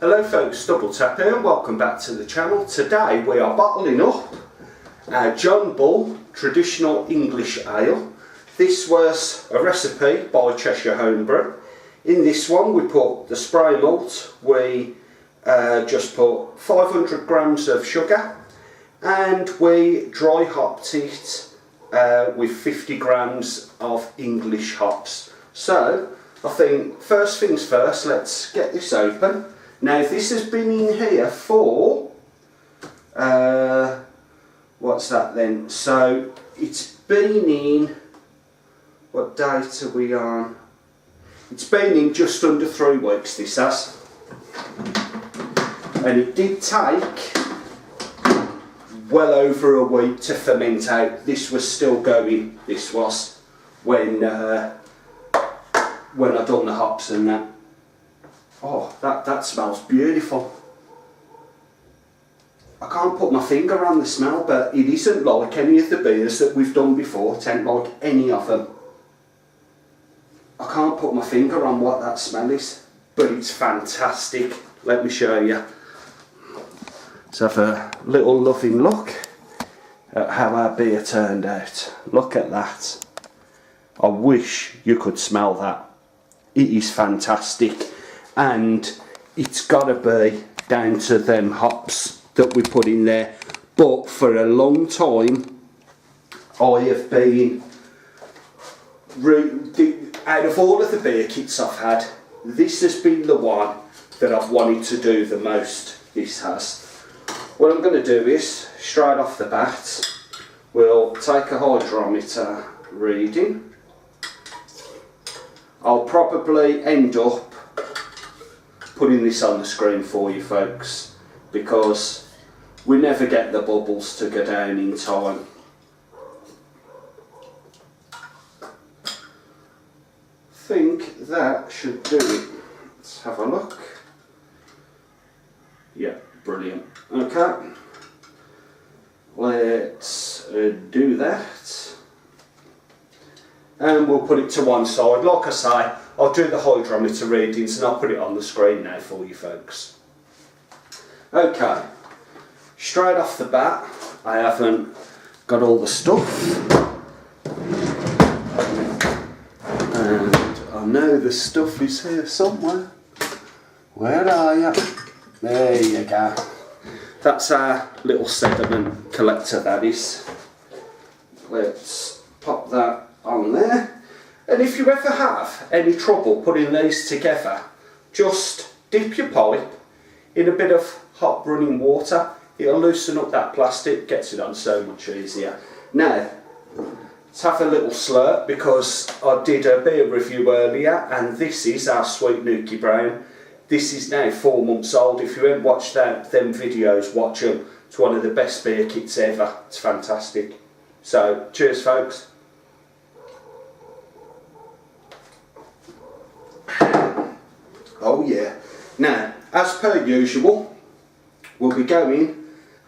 Hello folks, Double Tap here and welcome back to the channel. Today we are bottling up our John Bull Traditional English Ale. This was a recipe by Cheshire Homebrew. In this one we put the spray malt, we just put 500 grams of sugar and we dry hopped it with 50 grams of English hops. So I think first things first, let's get this open. Now this has been in here for, what's that then? So it's been in, what date are we on? It's been in just under 3 weeks, this has. And it did take well over a week to ferment out. This was still going, this was, when I done the hops and that. Oh, that smells beautiful. I can't put my finger on the smell, but it isn't like any of the beers that we've done before. It ain't like any of them. I can't put my finger on what that smell is, but it's fantastic. Let me show you. Let's have a little loving look at how our beer turned out. Look at that. I wish you could smell that. It is fantastic. And it's got to be down to them hops that we put in there. But for a long time, I have been, out of all of the beer kits I've had, this has been the one that I've wanted to do the most. This has. What I'm going to do is, straight off the bat, we'll take a hydrometer reading. I'll probably end up putting this on the screen for you folks, because we never get the bubbles to go down in time. I think that should do it. Let's have a look. Yeah, brilliant. Okay, let's do that. And we'll put it to one side. Like I say, I'll do the hydrometer readings and I'll put it on the screen now for you folks. Okay, straight off the bat, I haven't got all the stuff. And I know the stuff is here somewhere. Where are you? There you go. That's our little sediment collector, that is. Let's pop that on there. And if you ever have any trouble putting these together, just dip your pipe in a bit of hot running water. It'll loosen up that plastic, gets it on so much easier. Now, let's have a little slurp, because I did a beer review earlier and this is our Sweet Nuki Brown. This is now 4 months old. If you haven't watched them videos, watch them. It's one of the best beer kits ever. It's fantastic. So, cheers folks. Oh yeah. Now, as per usual, we'll be going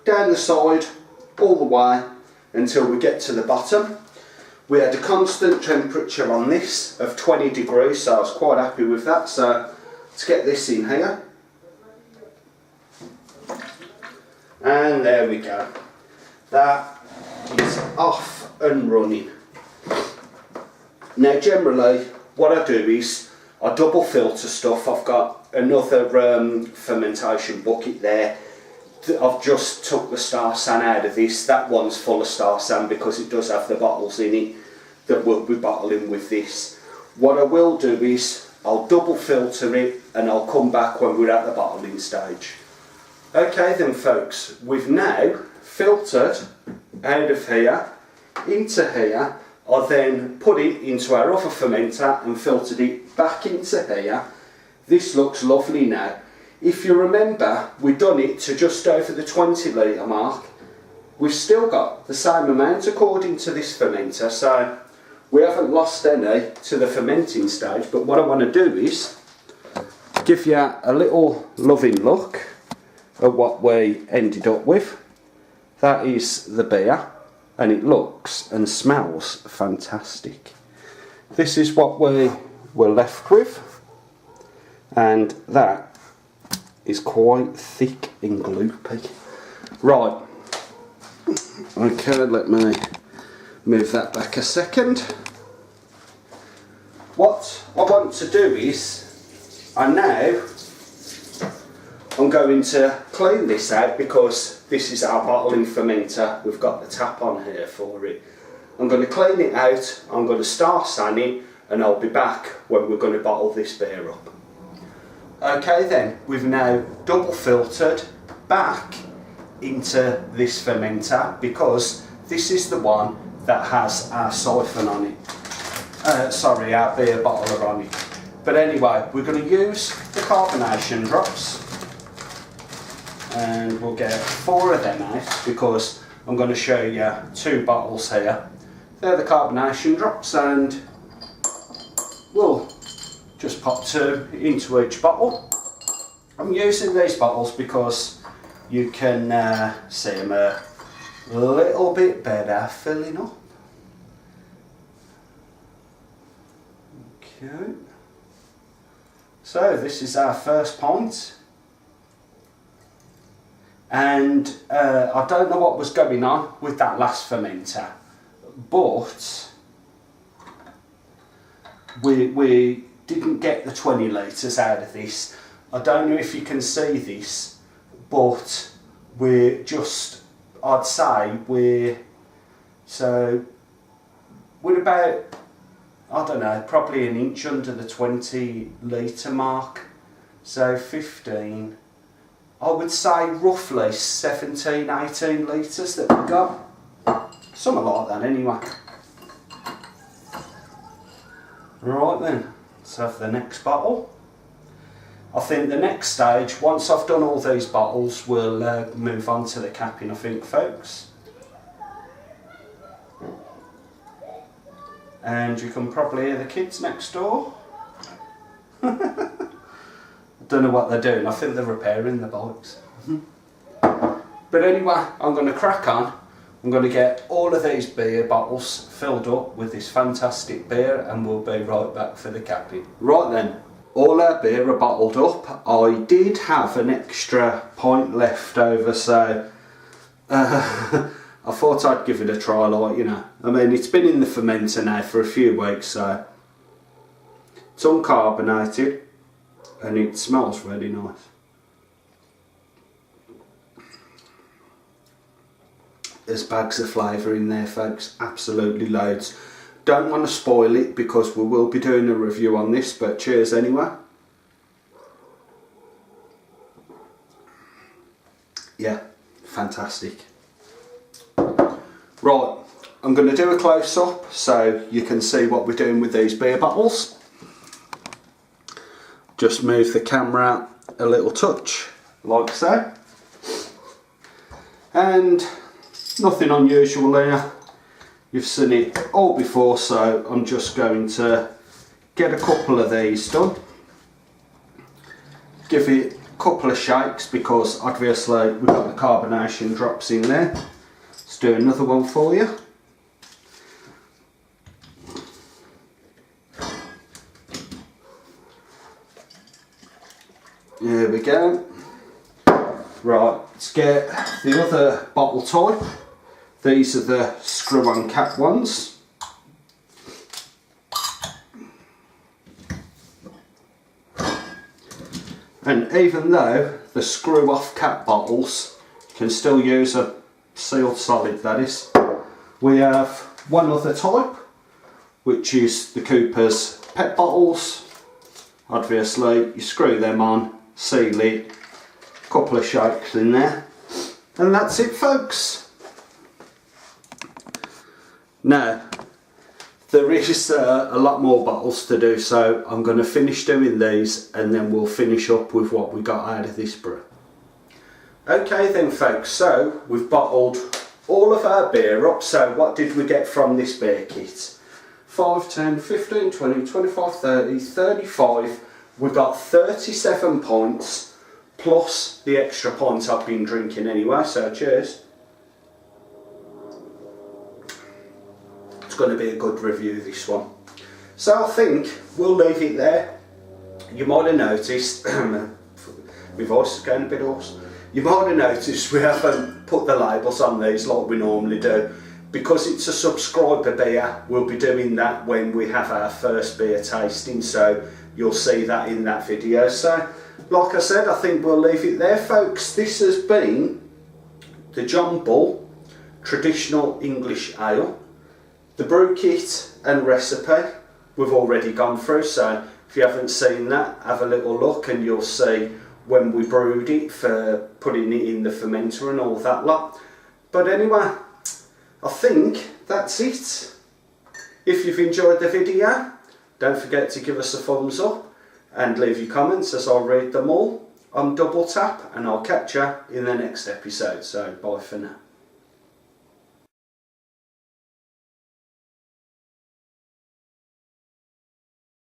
down the side all the way until we get to the bottom. We had a constant temperature on this of 20 degrees, so I was quite happy with that. So let's get this in here. And there we go. That is off and running. Now generally what I do is I double filter stuff. I've got another fermentation bucket there. I've just took the Star San out of this. That one's full of Star San because it does have the bottles in it that we'll be bottling with this. What I will do is I'll double filter it and I'll come back when we're at the bottling stage. Okay then folks, we've now filtered out of here into here. I then put it into our other fermenter and filtered it back into here. This looks lovely now. If you remember, we've done it to just over the 20 litre mark. We've still got the same amount according to this fermenter, so we haven't lost any to the fermenting stage. But what I want to do is give you a little loving look at what we ended up with. That is the beer, and it looks and smells fantastic. This is what we were left with, and that is quite thick and gloopy. Right, okay, let me move that back a second. What I want to do is, I'm going to clean this out because this is our bottling fermenter. We've got the tap on here for it. I'm going to clean it out, I'm going to start sanding, and I'll be back when we're going to bottle this beer up. Okay then, we've now double filtered back into this fermenter because this is the one that has our siphon on it. Sorry, our beer bottler on it. But anyway, we're going to use the carbonation drops, and we'll get 4 of them out because I'm going to show you 2 bottles here. They're the carbonation drops, and we'll just pop 2 into each bottle. I'm using these bottles because you can see them a little bit better filling up. Okay. So this is our first pint. And I don't know what was going on with that last fermenter, but we didn't get the 20 litres out of this. I don't know if you can see this, but we're just, I'd say we're about, I don't know, probably an inch under the 20 litre mark. So 15, I would say roughly 17, 18 litres that we got. Something like that anyway. Right then, let's have the next bottle. I think the next stage, once I've done all these bottles, we'll move on to the capping, I think, folks. And you can probably hear the kids next door. I don't know what they're doing, I think they're repairing the bikes. But anyway, I'm going to crack on. I'm going to get all of these beer bottles filled up with this fantastic beer, and we'll be right back for the capping. Right then, all our beer are bottled up. I did have an extra pint left over, so I thought I'd give it a try, like, you know. I mean, it's been in the fermenter now for a few weeks, so it's uncarbonated and it smells really nice. There's bags of flavour in there, folks, absolutely loads. Don't want to spoil it because we will be doing a review on this, but cheers anyway. Yeah, fantastic. Right, I'm going to do a close-up so you can see what we're doing with these beer bottles. Just move the camera a little touch, like so. And nothing unusual here. You've seen it all before, so I'm just going to get a couple of these done. Give it a couple of shakes because obviously we've got the carbonation drops in there. Let's do another one for you. There we go. Right, let's get the other bottle type. These are the screw-on cap ones. And even though the screw-off cap bottles can still use a sealed solid, that is, we have one other type, which is the Cooper's pet bottles. Obviously, you screw them on, seal it, a couple of shakes in there, and that's it, folks. Now, there is a lot more bottles to do, so I'm going to finish doing these and then we'll finish up with what we got out of this brew. Okay then, folks, so we've bottled all of our beer up. So what did we get from this beer kit? 5, 10, 15, 20, 25, 30, 35. We got 37 pints plus the extra pints I've been drinking anyway, so cheers. It's going to be a good review, this one. So I think we'll leave it there. You might have noticed My voice is going a bit hoarse. You might have noticed we haven't put the labels on these like we normally do. Because it's a subscriber beer, we'll be doing that when we have our first beer tasting, so you'll see that in that video. So, like I said, I think we'll leave it there, folks. This has been the John Bull Traditional English Ale. The brew kit and recipe we've already gone through, so if you haven't seen that, have a little look and you'll see when we brewed it for putting it in the fermenter and all that lot. But anyway, I think that's it. If you've enjoyed the video, don't forget to give us a thumbs up and leave your comments as I'll read them all. I'm Double Tap and I'll catch you in the next episode, so bye for now.